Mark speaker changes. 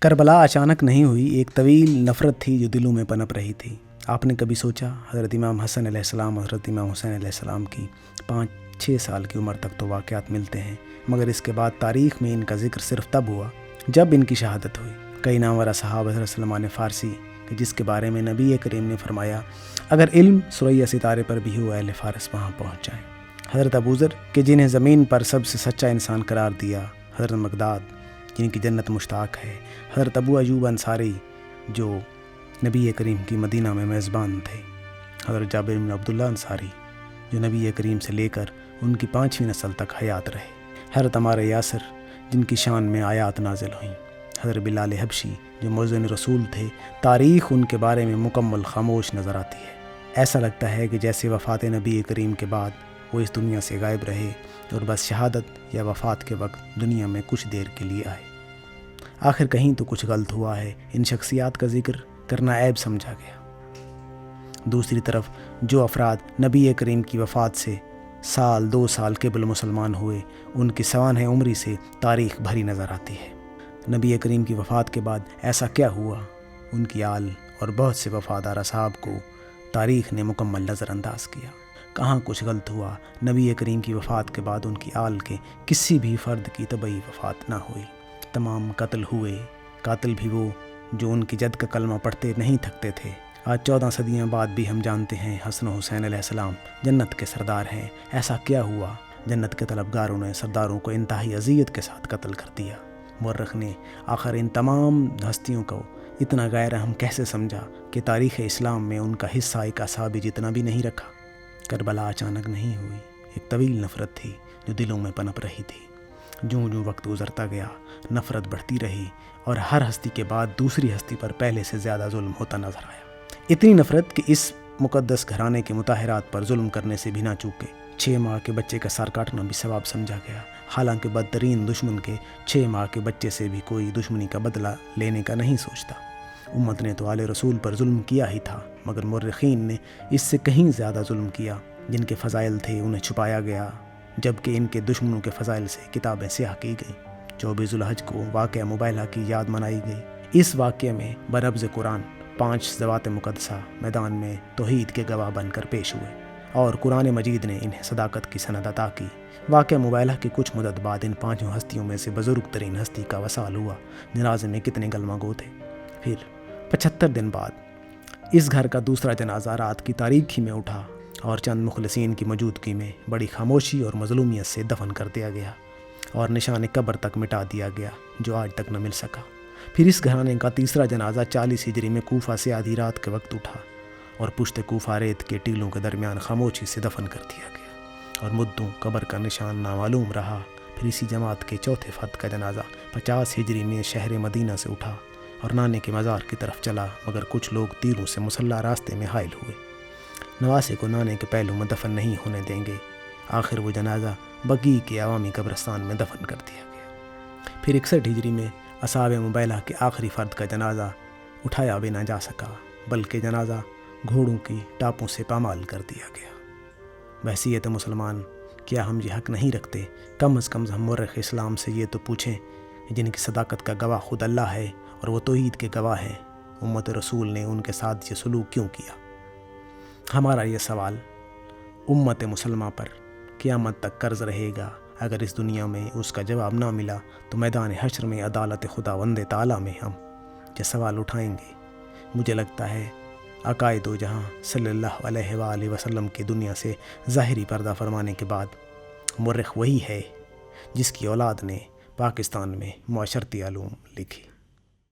Speaker 1: کربلا اچانک نہیں ہوئی، ایک طویل نفرت تھی جو دلوں میں پنپ رہی تھی۔ آپ نے کبھی سوچا حضرت امام حسن علیہ السلام اور حضرت امام حسین علیہ السلام کی 5-6 سال کی عمر تک تو واقعات ملتے ہیں، مگر اس کے بعد تاریخ میں ان کا ذکر صرف تب ہوا جب ان کی شہادت ہوئی۔ کئی نامور اصحاب حضرت سلمان فارسی کہ جس کے بارے میں نبی کریم نے فرمایا اگر علم ثریا ستارے پر بھی ہو اہل فارس وہاں پہنچ جائیں۔ حضرت ابوذر کہ جنہیں زمین پر سب سے سچا انسان قرار دیا، حضرت مقداد جن کی جنت مشتاق ہے، حضرت ابو ایوب انصاری جو نبی کریم کی مدینہ میں میزبان تھے، حضرت جابر بن عبداللہ انصاری جو نبی کریم سے لے کر ان کی 5ویں نسل تک حیات رہے، حضرت عمار یاسر جن کی شان میں آیات نازل ہوئیں، حضرت بلال حبشی جو مؤذن رسول تھے۔ تاریخ ان کے بارے میں مکمل خاموش نظر آتی ہے۔ ایسا لگتا ہے کہ جیسے وفات نبی کریم کے بعد وہ اس دنیا سے غائب رہے اور بس شہادت یا وفات کے وقت دنیا میں کچھ دیر کے لیے آئے۔ آخر کہیں تو کچھ غلط ہوا ہے، ان شخصیات کا ذکر کرنا عیب سمجھا گیا۔ دوسری طرف جو افراد نبی کریم کی وفات سے 1-2 سال قبل مسلمان ہوئے، ان کی سوانح عمری سے تاریخ بھری نظر آتی ہے۔ نبی کریم کی وفات کے بعد ایسا کیا ہوا؟ ان کی آل اور بہت سے وفادار اصحاب کو تاریخ نے مکمل نظر انداز کیا۔ کہاں کچھ غلط ہوا؟ نبی کریم کی وفات کے بعد ان کی آل کے کسی بھی فرد کی طبعی وفات نہ ہوئی، تمام قتل ہوئے۔ قاتل بھی وہ جو ان کی جد کا کلمہ پڑھتے نہیں تھکتے تھے۔ آج 14 صدیاں بعد بھی ہم جانتے ہیں حسن و حسین علیہ السلام جنت کے سردار ہیں۔ ایسا کیا ہوا؟ جنت کے طلبگاروں نے سرداروں کو انتہائی اذیت کے ساتھ قتل کر دیا۔ مورخ نے آخر ان تمام ہستیوں کو اتنا غیر اہم کیسے سمجھا کہ تاریخ اسلام میں ان کا حصہ ایک اصحابی جتنا بھی نہیں رکھا؟ کربلا اچانک نہیں ہوئی، ایک طویل نفرت تھی جو دلوں میں پنپ رہی تھی۔ جوں جوں وقت گزرتا گیا نفرت بڑھتی رہی اور ہر ہستی کے بعد دوسری ہستی پر پہلے سے زیادہ ظلم ہوتا نظر آیا۔ اتنی نفرت کہ اس مقدس گھرانے کے مطہرات پر ظلم کرنے سے بھی نہ چوکے۔ 6 ماہ کے بچے کا سر کاٹنا بھی ثواب سمجھا گیا، حالانکہ بدترین دشمن کے 6 ماہ کے بچے سے بھی کوئی دشمنی کا بدلہ لینے کا نہیں سوچتا۔ امت نے تو آل رسول پر ظلم کیا ہی تھا، مگر مورخین نے اس سے کہیں زیادہ ظلم کیا۔ جن کے فضائل تھے انہیں چھپایا گیا، جبکہ ان کے دشمنوں کے فضائل سے کتابیں سیاہ کی گئیں۔ 24 ذوالحج کو واقعہ مبیلہ کی یاد منائی گئی۔ اس واقعے میں بربز قرآن 5 ذوات مقدسہ میدان میں توحید کے گواہ بن کر پیش ہوئے اور قرآن مجید نے انہیں صداقت کی سند عطا کی۔ واقعہ مبیلہ کی کچھ مدت بعد ان 5 ہستیوں میں سے بزرگ ترین ہستی کا وصال ہوا۔ جنازے میں کتنے گلما گو تھے۔ پھر 75 دن بعد اس گھر کا دوسرا جنازہ رات کی تاریکی میں اٹھا اور چند مخلصین کی موجودگی میں بڑی خاموشی اور مظلومیت سے دفن کر دیا گیا اور نشان قبر تک مٹا دیا گیا جو آج تک نہ مل سکا۔ پھر اس گھرانے کا تیسرا جنازہ 40 ہجری میں کوفہ سے آدھی رات کے وقت اٹھا اور پشت کوفہ ریت کے ٹیلوں کے درمیان خاموشی سے دفن کر دیا گیا اور مدتوں قبر کا نشان نامعلوم رہا۔ پھر اسی جماعت کے چوتھے فرد کا جنازہ 50 ہجری میں شہر مدینہ سے اٹھا اور نانے کے مزار کی طرف چلا، مگر کچھ لوگ تیروں سے مسلح راستے میں حائل ہوئے۔ نواسے کو نانے کے پہلو میں دفن نہیں ہونے دیں گے۔ آخر وہ جنازہ بقیع کے عوامی قبرستان میں دفن کر دیا گیا۔ پھر 61 ہجری میں اصحاب مبیلہ کے آخری فرد کا جنازہ اٹھایا بھی نہ جا سکا، بلکہ جنازہ گھوڑوں کی ٹاپوں سے پامال کر دیا گیا۔ بحیثیت مسلمان کیا ہم یہ حق نہیں رکھتے؟ کم از کم ہم مورخ اسلام سے یہ تو پوچھیں جن کی صداقت کا گواہ خود اللہ ہے اور وہ توحید کے گواہ ہیں، امت رسول نے ان کے ساتھ یہ سلوک کیوں کیا؟ ہمارا یہ سوال امت مسلمہ پر قیامت تک قرض رہے گا۔ اگر اس دنیا میں اس کا جواب نہ ملا تو میدان حشر میں عدالت خداوند تعالیٰ میں ہم یہ سوال اٹھائیں گے۔ مجھے لگتا ہے آقائے دو جہاں صلی اللہ علیہ وآلہ وسلم کی دنیا سے ظاہری پردہ فرمانے کے بعد مورخ وہی ہے جس کی اولاد نے پاکستان میں معاشرتی علوم لکھی۔